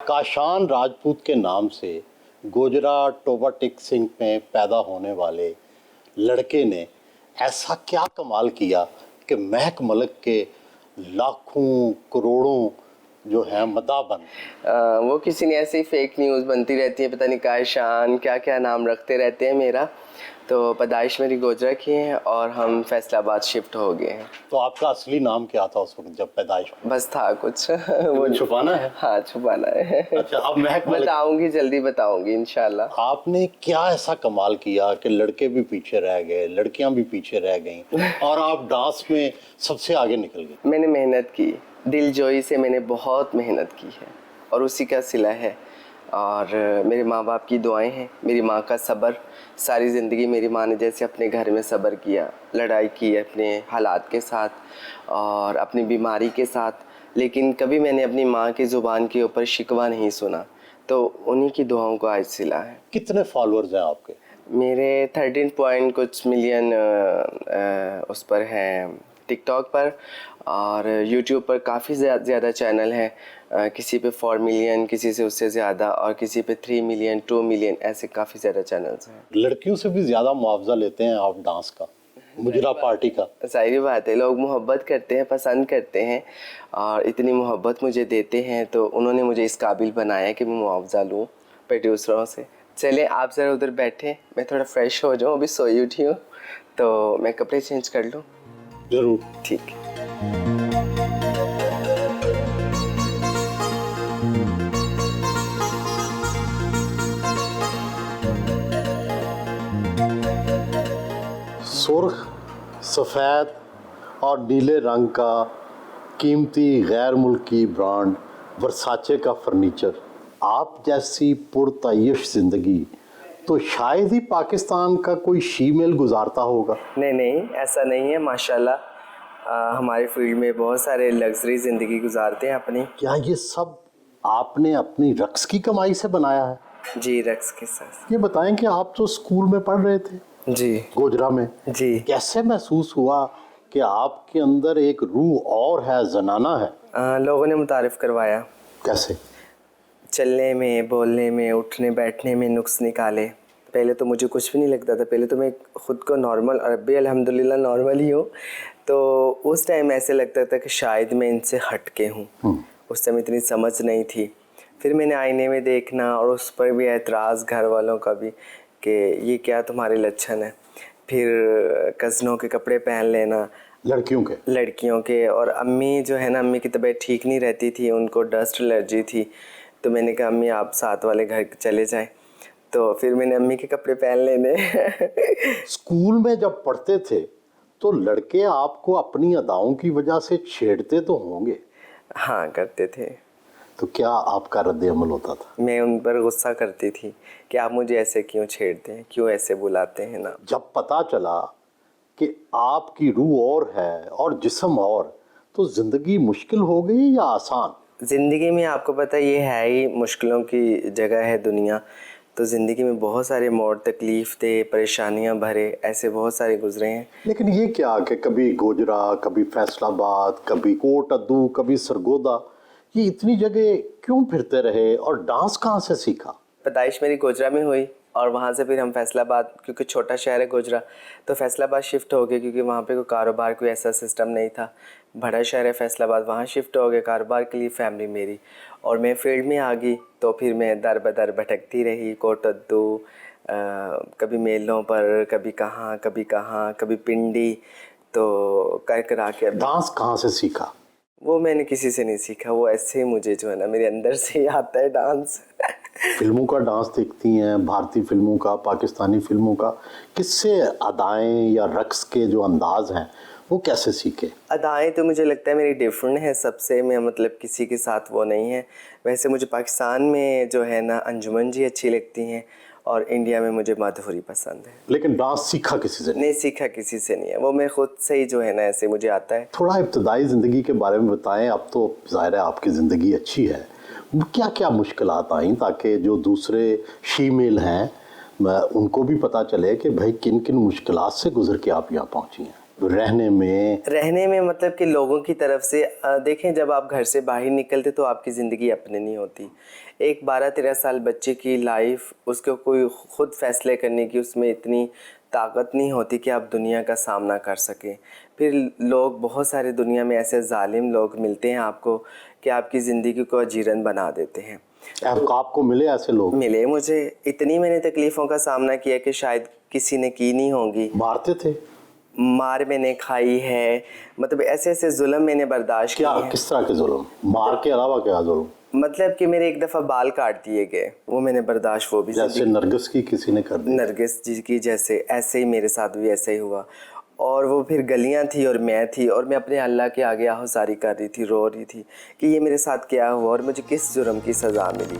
काशान राजपूत के नाम से गोजरा टोबा टिक सिंह में पैदा होने वाले लड़के ने ऐसा क्या कमाल किया कि महक मलिक के लाखों करोड़ों जो है मदा बन। वो किसी ने ऐसे ही फेक न्यूज़ बनती रहती है, पता नहीं काशान क्या क्या नाम रखते रहते हैं। मेरा तो पैदाइश मेरी गोजरा की है और हम फैसलाबाद शिफ्ट हो गए हैं। तो आपका असली नाम क्या था उस वक्त जब पैदाइश हुई? बस था कुछ वो छुपाना है। हाँ छुपाना है। अच्छा, अब महक मलिक बताऊंगी, जल्दी बताऊंगी इंशाल्लाह। आपने क्या ऐसा कमाल किया कि लड़के भी पीछे रह गए, लड़कियां भी पीछे रह गईं और आप डांस में सबसे आगे निकल गए? मैंने मेहनत की, दिलजोई से मैंने बहुत मेहनत की है और उसी का सिला है। और मेरे माँ बाप की दुआएं हैं, मेरी माँ का सब्र। सारी ज़िंदगी मेरी माँ ने जैसे अपने घर में सब्र किया, लड़ाई की अपने हालात के साथ और अपनी बीमारी के साथ, लेकिन कभी मैंने अपनी माँ की ज़ुबान के ऊपर शिकवा नहीं सुना। तो उन्हीं की दुआओं को आज सिला है। कितने फॉलोअर्स हैं आपके? मेरे 13 पॉइंट कुछ मिलियन उस पर हैं टिकटॉक पर, और यूट्यूब पर काफ़ी ज़्यादा चैनल हैं। किसी पे 4 मिलियन, किसी से उससे ज़्यादा, और किसी पे 3 मिलियन, 2 मिलियन, ऐसे काफ़ी ज़्यादा चैनल्स हैं। लड़कियों से भी ज़्यादा मुआवजा लेते हैं आप डांस का, मुजरा पार्टी का। ज़ाहिर बात है, लोग मोहब्बत करते हैं, पसंद करते हैं और इतनी मोहब्बत मुझे देते हैं तो उन्होंने मुझे इस काबिल बनाया कि मैं मुआवजा लूँ प्रोड्यूसरों से। चले आप ज़रा उधर बैठे, मैं थोड़ा फ्रेश हो जाऊँ, अभी सोई उठी हूँ तो मैं कपड़े चेंज कर लूँ। ज़रूर। ठीक है। सुर्ख, सफ़ेद और नीले रंग का कीमती गैर मुल्की ब्रांड वर्साचे का फर्नीचर, आप जैसी पुरतयश ज़िंदगी तो शायद ही पाकिस्तान का कोई शीमेल गुजारता होगा। नहीं, ऐसा नहीं है। माशाल्लाह हमारे फील्ड में बहुत सारे लग्जरी ज़िंदगी गुजारते हैं अपनी। क्या ये सब आपने अपनी रक्स की कमाई से बनाया है? जी, रक्स के साथ। ये बताएं कि आप तो स्कूल में पढ़ रहे थे जी, गोजरा में, जी, कैसे महसूस हुआ कि आपके अंदर एक रूह और है, जनाना है? लोगों ने मुतारिफ करवाया। कैसे? चलने में, बोलने में, उठने बैठने में नुक्स निकाले। पहले तो मुझे कुछ भी नहीं लगता था, पहले तो मैं ख़ुद को नॉर्मल, और अभी अल्हम्दुलिल्लाह नॉर्मल ही हूँ। तो उस टाइम ऐसे लगता था कि शायद मैं इनसे हट के हूँ। उस टाइम इतनी समझ नहीं थी। फिर मैंने आईने में देखना और उस पर भी एतराज़ घर वालों का भी कि ये क्या तुम्हारे लक्षण है। फिर कज़नों के कपड़े पहन लेना, लड़कियों के। और अम्मी जो है ना, अम्मी की तबीयत ठीक नहीं रहती थी, उनको डस्ट एलर्जी थी। तो मैंने कहा अम्मी आप साथ वाले घर चले जाएं। तो फिर मैंने अम्मी के कपड़े पहन लेने। स्कूल में जब पढ़ते थे तो लड़के आपको अपनी अदाओं की वजह से छेड़ते तो होंगे? हाँ, करते थे। तो क्या आपका रद्द-ए-अमल होता था? मैं उन पर गुस्सा करती थी कि आप मुझे ऐसे क्यों छेड़ते हैं, क्यों ऐसे बुलाते हैं ना। जब पता चला कि आपकी रूह और है और जिस्म और, तो ज़िंदगी मुश्किल हो गई या आसान? ज़िंदगी में आपको पता ये है ही, मुश्किलों की जगह है दुनिया। तो ज़िंदगी में बहुत सारे मोड़, तकलीफ़ थे, परेशानियां भरे, ऐसे बहुत सारे गुजरे हैं। लेकिन ये क्या कि कभी गोजरा, कभी फैसलाबाद, कभी कोट अद्दू, कभी सरगोदा, ये इतनी जगह क्यों फिरते रहे और डांस कहाँ से सीखा? पैदाइश मेरी गोजरा में हुई और वहाँ से फिर हम फैसलाबाद, क्योंकि छोटा शहर है गोजरा, तो फैसलाबाद शिफ्ट हो गए क्योंकि वहाँ पे कोई कारोबार, कोई ऐसा सिस्टम नहीं था। बड़ा शहर है फैसलाबाद, वहाँ शिफ्ट हो गए कारोबार के लिए फैमिली मेरी, और मैं फील्ड में आ गई। तो फिर मैं दर बदर भटकती रही, कोटद्दू, कभी मेलों पर, कभी कहाँ, कभी पिंडी, तो कर कर आके। डांस कहाँ से सीखा? वो मैंने किसी से नहीं सीखा, वो ऐसे ही मुझे जो है ना मेरे अंदर से ही आता है डांस। फिल्मों का डांस देखती हैं, भारतीय फिल्मों का, पाकिस्तानी फिल्मों का, किससे अदाएं या रक्स के जो अंदाज हैं वो कैसे सीखे? अदाएँ तो मुझे लगता है मेरी डिफरेंट है सबसे, मैं मतलब किसी के साथ वो नहीं है। वैसे मुझे पाकिस्तान में जो है ना अंजुमन जी अच्छी लगती हैं और इंडिया में मुझे माधुरी पसंद है। लेकिन डांस सीखा किसी से नहीं सीखा किसी से नहीं है, वो मैं खुद से ही जो है ना ऐसे मुझे आता है। थोड़ा इब्तदाई ज़िंदगी के बारे में बताएं। अब तो ज़ाहिर है आपकी ज़िंदगी अच्छी है, क्या क्या मुश्किलात आई ताकि जो दूसरे शीमेल हैं उनको भी पता चले कि भाई किन किन मुश्किलात से गुजर के आप यहाँ पहुँची हैं? रहने में मतलब कि लोगों की तरफ से देखें, जब आप घर से बाहर निकलते तो आपकी ज़िंदगी अपने नहीं होती। एक 12-13 साल बच्चे की लाइफ, उसको कोई ख़ुद फैसले करने की उसमें इतनी ताकत नहीं होती कि आप दुनिया का सामना कर सकें। फिर लोग, बहुत सारे दुनिया में ऐसे जालिम लोग मिलते हैं आपको कि आपकी ज़िंदगी को अजीरन बना देते हैं। आपको मिले ऐसे लोग? मिले मुझे। इतनी मैंने तकलीफ़ों का सामना किया कि शायद किसी ने की नहीं होंगी। मारते थे? मार मैंने खाई है, मतलब ऐसे ऐसे जुल्म मैंने बर्दाश्त किए हैं। किस तरह के जुल्म? मार के अलावा क्या जुल्म? मतलब कि मेरे एक दफ़ा बाल काट दिए गए, वो मैंने बर्दाश्त, वो भी जैसे नरगिस की किसी ने कर दी? नरगिस जी की जैसे, ऐसे ही मेरे साथ भी ऐसे ही हुआ। और वो फिर गलियां थी और मैं थी, और मैं अपने अल्लाह के आगे आहुजारी कर रही थी, रो रही थी कि ये मेरे साथ क्या हुआ और मुझे किस जुर्म की सज़ा मिली।